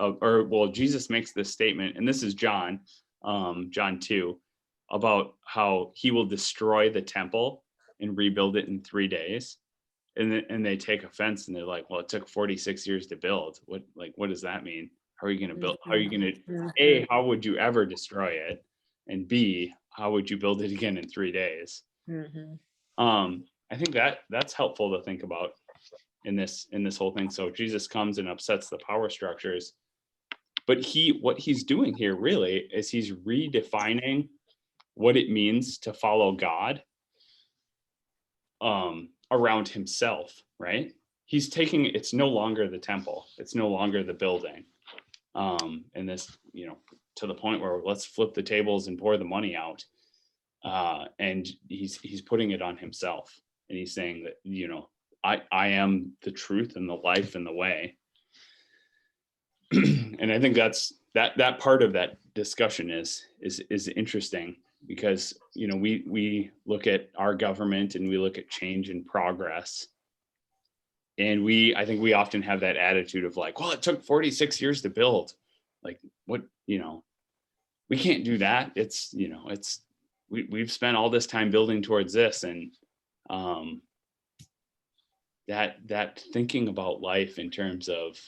Jesus makes this statement, and this is John 2, about how he will destroy the temple and rebuild it in 3 days. And they take offense, and they're like, well, it took 46 years to build. What does that mean? How are you going to build? How are you going to, A, how would you ever destroy it? And B, how would you build it again in 3 days? I think that's helpful to think about in this whole thing. So Jesus comes and upsets the power structures, but what he's doing here really is he's redefining what it means to follow God around himself, right? He's taking, it's no longer the temple, it's no longer the building, and this, to the point where let's flip the tables and pour the money out, and he's putting it on himself, and he's saying that, I am the truth and the life and the way. And I think that's that part of that discussion is interesting, because we look at our government and we look at change and progress, and I think we often have that attitude of like, well, it took 46 years to build, like, what, we can't do that. It's we've spent all this time building towards this, and that thinking about life in terms of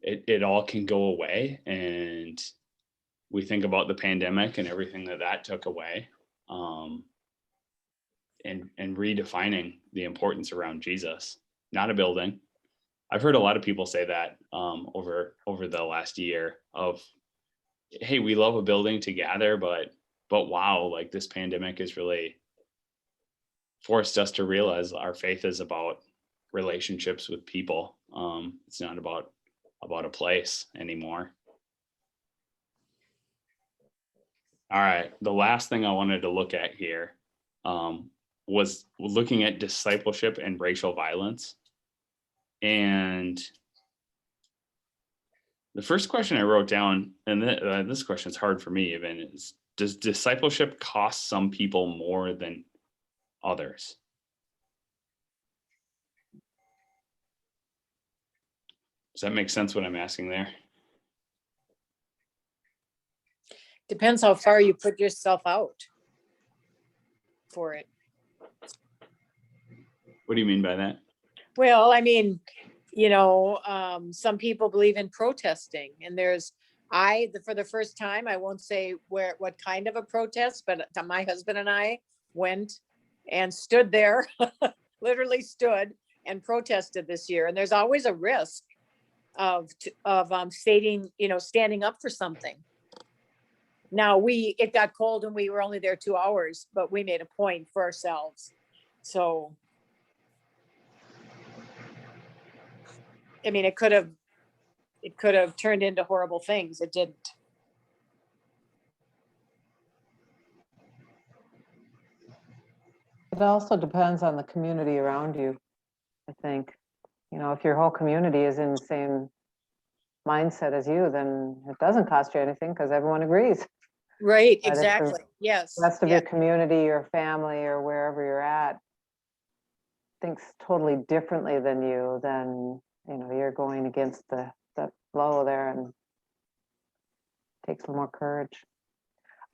it all can go away, and we think about the pandemic and everything that took away, and redefining the importance around Jesus, not a building. I've heard a lot of people say that over the last year of, hey, we love a building to gather, but wow, like this pandemic has really forced us to realize our faith is about relationships with people. It's not about a place anymore. All right, the last thing I wanted to look at here was looking at discipleship and racial violence. And the first question I wrote down, and this question is hard for me even, is, does discipleship cost some people more than others? Does that make sense what I'm asking there? Depends how far you put yourself out for it. What do you mean by that? Well, I mean, some people believe in protesting, and for the first time, I won't say what kind of a protest, but my husband and I went and stood there, literally stood and protested this year. And there's always a risk of standing up for something. Now it got cold and we were only there 2 hours, but we made a point for ourselves. So, I mean, it could have turned into horrible things. It didn't. It also depends on the community around you, I think. If your whole community is in the same mindset as you, then it doesn't cost you anything because everyone agrees. Right, But exactly. Yes. The rest of yeah. your community or family or wherever you're at thinks totally differently than you, then you're going against the flow there, and it takes a little more courage.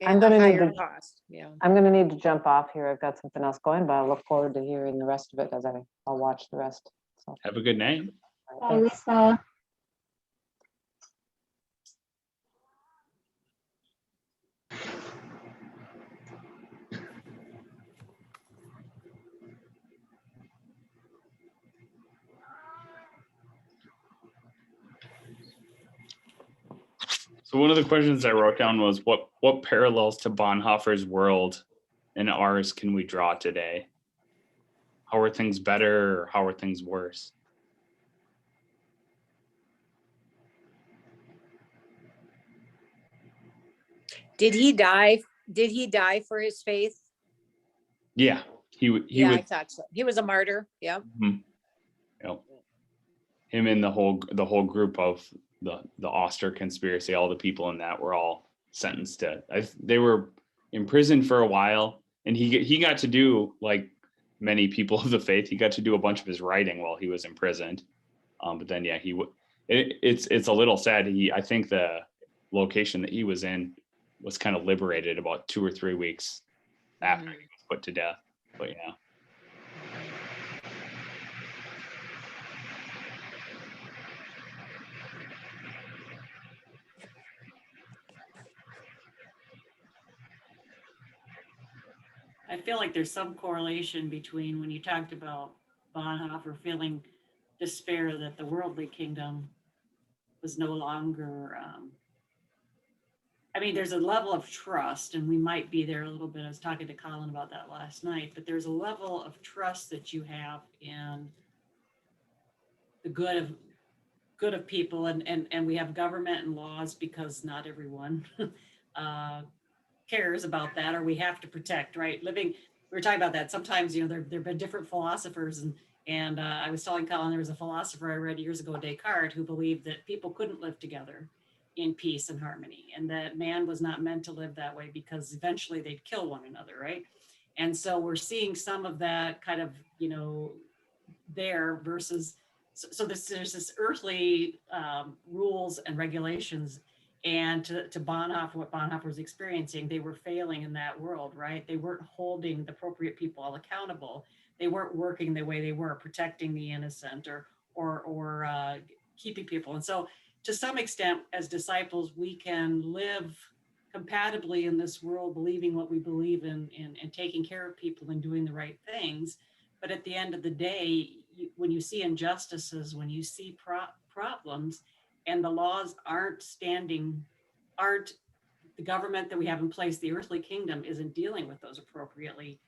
And a higher cost. Yeah. I'm going to need to jump off here. I've got something else going, but I look forward to hearing the rest of it as I'll watch the rest. So, Have a good night. Bye, Lisa. So one of the questions I wrote down was, what parallels to Bonhoeffer's world and ours can we draw today? How are things better, or how are things worse? Did he die for his faith? Yeah, he I would. thought so. He was a martyr. Yeah. Mhm. Yep. Him and the whole group of the Oster conspiracy, all the people in that were all sentenced to. They were imprisoned for a while, and he got to do, like many people of the faith, he got to do a bunch of his writing while he was imprisoned. But then it's a little sad. I think the location that he was in was kind of liberated about 2 or 3 weeks after he was put to death. But yeah. I feel like there's some correlation between when you talked about Bonhoeffer feeling despair that the worldly kingdom was no longer, there's a level of trust, and we might be there a little bit. I was talking to Colin about that last night, but there's a level of trust that you have in the good of people, and we have government and laws because not everyone cares about that, or we have to protect, right? We were talking about that. Sometimes, there have been different philosophers, and I was telling Colin, there was a philosopher I read years ago, Descartes, who believed that people couldn't live together in peace and harmony, and that man was not meant to live that way because eventually they'd kill one another, right? And so we're seeing some of that kind of, there versus, so there's this earthly rules and regulations. And to Bonhoeffer, what Bonhoeffer was experiencing, they were failing in that world, right? They weren't holding the appropriate people all accountable. They weren't working the way they were, protecting the innocent or keeping people. And so to some extent, as disciples, we can live compatibly in this world, believing what we believe in and taking care of people and doing the right things. But at the end of the day, when you see injustices, when you see problems, and the laws aren't the government that we have in place, the earthly kingdom isn't dealing with those appropriately,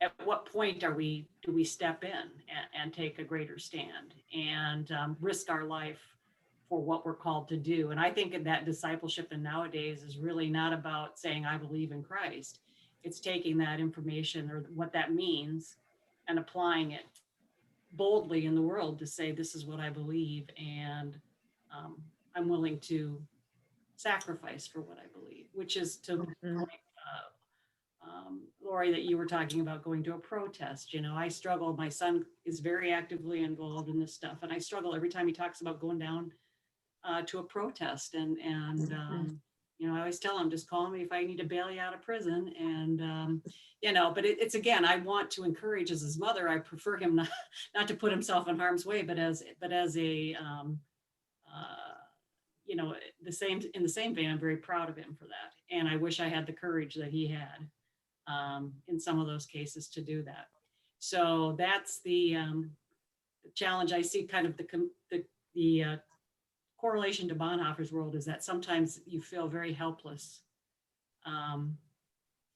at what point do we step in and take a greater stand and risk our life for what we're called to do? And I think that discipleship in nowadays is really not about saying, I believe in Christ. It's taking that information or what that means and applying it boldly in the world to say, this is what I believe, and I'm willing to sacrifice for what I believe, which is to the point, Lori, that you were talking about going to a protest. I struggle. My son is very actively involved in this stuff, and I struggle every time he talks about going down to a protest. And I always tell him, just call me if I need to bail you out of prison. And but it's again, I want to encourage as his mother. I prefer him not to put himself in harm's way, but as a in the same vein, I'm very proud of him for that. And I wish I had the courage that he had in some of those cases to do that. So that's the challenge I see. Kind of the correlation to Bonhoeffer's world is that sometimes you feel very helpless.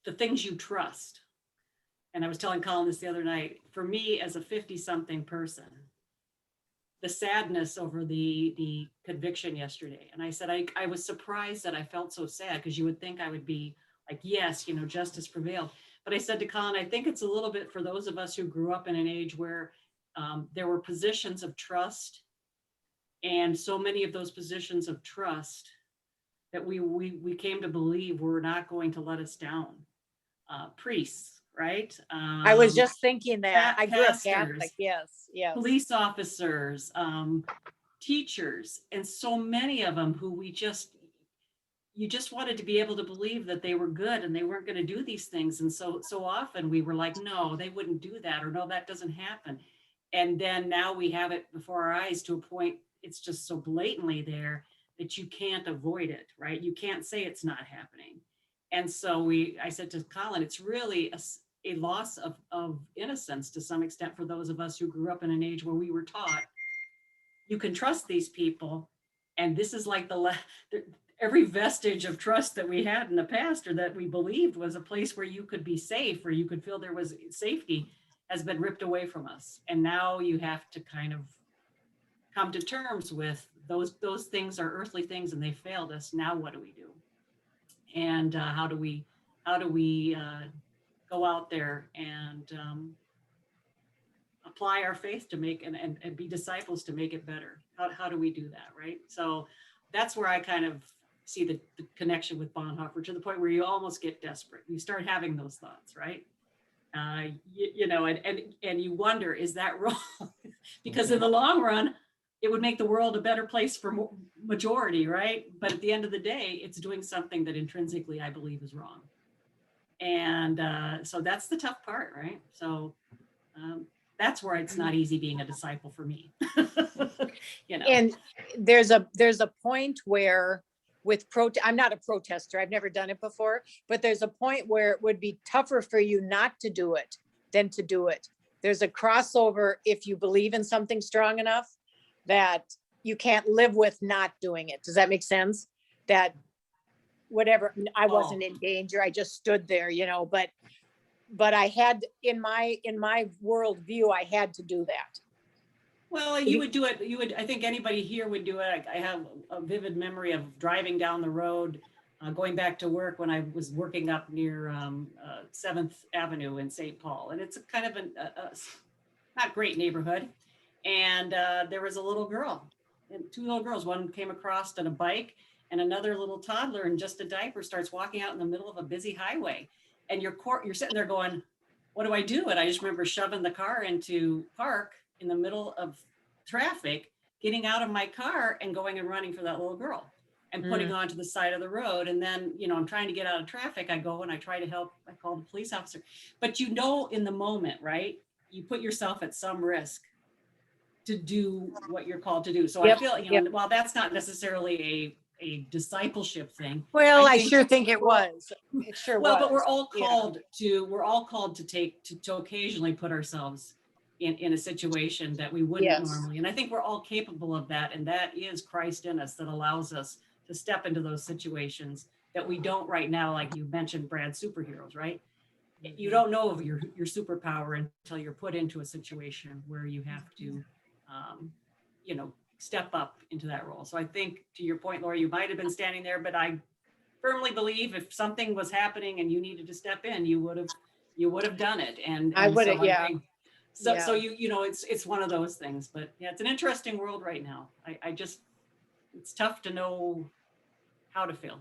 The things you trust. And I was telling Colin this the other night, for me as a 50-something person, the sadness over the conviction yesterday. And I said, I was surprised that I felt so sad, because you would think I would be like, yes, justice prevailed. But I said to Colin, I think it's a little bit for those of us who grew up in an age where there were positions of trust, and so many of those positions of trust that we came to believe were not going to let us down. Priests, right? I was just thinking that. I grew up pastors, Catholic. Yes. Police officers, teachers, and so many of them who you just wanted to be able to believe that they were good and they weren't going to do these things. And so often we were like, no, they wouldn't do that, or no, that doesn't happen. And then now we have it before our eyes to a point, it's just so blatantly there that you can't avoid it, right? You can't say it's not happening. And so I said to Colin, it's really a loss of innocence to some extent for those of us who grew up in an age where we were taught you can trust these people. And this is like every vestige of trust that we had in the past, or that we believed was a place where you could be safe, where you could feel there was safety, has been ripped away from us. And now you have to kind of come to terms with those things are earthly things and they failed us. Now what do we do? And how do we go out there and apply our faith to make and be disciples to make it better? How do we do that, right? So that's where I kind of see the connection with Bonhoeffer, to the point where you almost get desperate. You start having those thoughts, right? And you wonder, is that wrong? Because in the long run, it would make the world a better place for majority, right? But at the end of the day, it's doing something that intrinsically I believe is wrong. And so that's the tough part, right? So that's where it's not easy being a disciple for me. And there's a point where I'm not a protester, I've never done it before, but there's a point where it would be tougher for you not to do it than to do it. There's a crossover if you believe in something strong enough that you can't live with not doing it. Does that make sense? That whatever, I wasn't in danger, I just stood there, but I had, in my worldview, I had to do that. Well, you would do it. I think anybody here would do it. I have a vivid memory of driving down the road, going back to work when I was working up near 7th Avenue in St. Paul. And it's a kind of a not great neighborhood. And there was a little girl, and two little girls. One came across on a bike, and another little toddler in just a diaper starts walking out in the middle of a busy highway. And you're sitting there going, what do I do? And I just remember shoving the car into park in the middle of traffic, getting out of my car and going and running for that little girl and putting onto the side of the road. And then, I'm trying to get out of traffic. I go and I try to help. I call the police officer. But in the moment, right? You put yourself at some risk to do what you're called to do. So Yep, I feel, you know, while that's not necessarily a discipleship thing. Well, I think- sure think it was. It sure Well, was. but we're all Yeah. called to occasionally put ourselves in a situation that we wouldn't Yes. normally. And I think we're all capable of that. And that is Christ in us that allows us to step into those situations that we don't right now, like you mentioned, Brad, superheroes, right? You don't know of your superpower until you're put into a situation where you have to, you know, step up into that role. So I think, to your point, Laura, you might have been standing there, but I firmly believe if something was happening and you needed to step in, you would have done it. And I would have, so yeah. think, so Yeah. you know, it's one of those things. But yeah, it's an interesting world right now. I just, it's tough to know how to feel.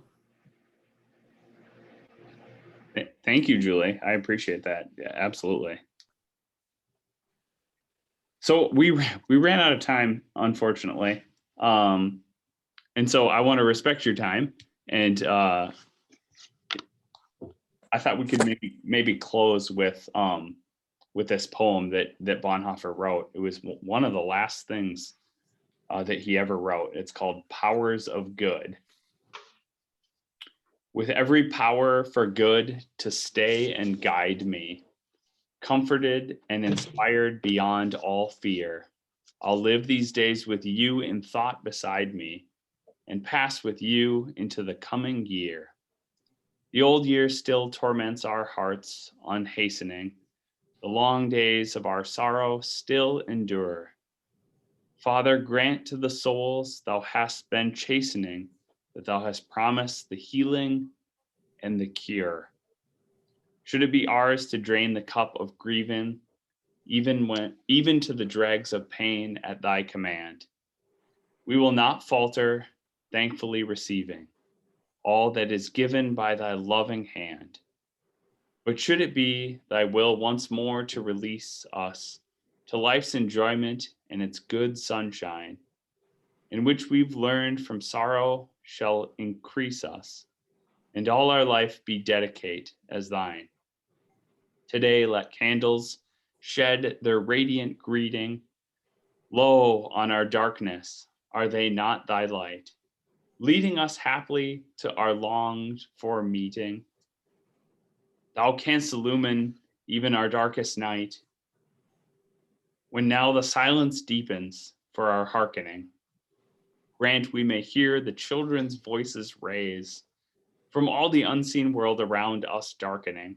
Thank you, Julie. I appreciate that. Yeah, absolutely. So we ran out of time, unfortunately. And so I want to respect your time. And I thought we could maybe close with this poem that Bonhoeffer wrote. It was one of the last things that he ever wrote. It's called Powers of Good. With every power for good to stay and guide me, comforted and inspired beyond all fear, I'll live these days with you in thought beside me and pass with you into the coming year. The old year still torments our hearts, unhastening. The long days of our sorrow still endure. Father, grant to the souls thou hast been chastening that thou hast promised the healing and the cure. Should it be ours to drain the cup of grieving, even to the dregs of pain at thy command, we will not falter, thankfully receiving all that is given by thy loving hand. But should it be thy will once more to release us to life's enjoyment and its good sunshine, in which we've learned from sorrow shall increase us, and all our life be dedicate as thine. Today let candles shed their radiant greeting. Lo, on our darkness, are they not thy light, leading us happily to our longed for meeting? Thou canst illumine even our darkest night, when now the silence deepens for our hearkening. Grant we may hear the children's voices raise from all the unseen world around us darkening,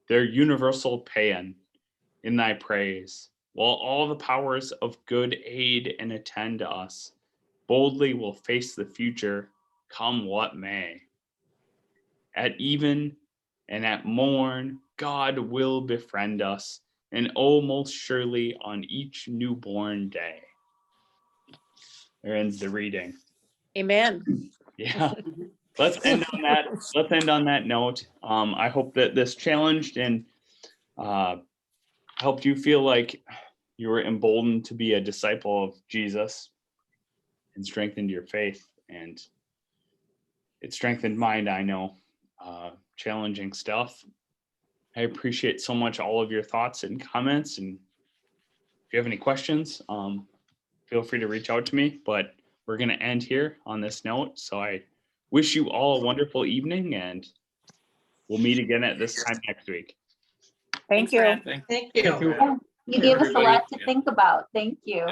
their universal paean in thy praise, while all the powers of good aid and attend us, boldly will face the future, come what may. At even and at morn, God will befriend us, and oh, most surely on each newborn day. There ends the reading. Amen. Yeah. Let's end on that note. I hope that this challenged and helped you feel like you were emboldened to be a disciple of Jesus and strengthened your faith. And it strengthened mine, I know. Challenging stuff. I appreciate so much all of your thoughts and comments. And if you have any questions, feel free to reach out to me. But we're going to end here on this note. So I wish you all a wonderful evening, and we'll meet again at this time next week. Thank Thanks, you. Brad. Thank you. You You gave us a lot to think about. Thank you.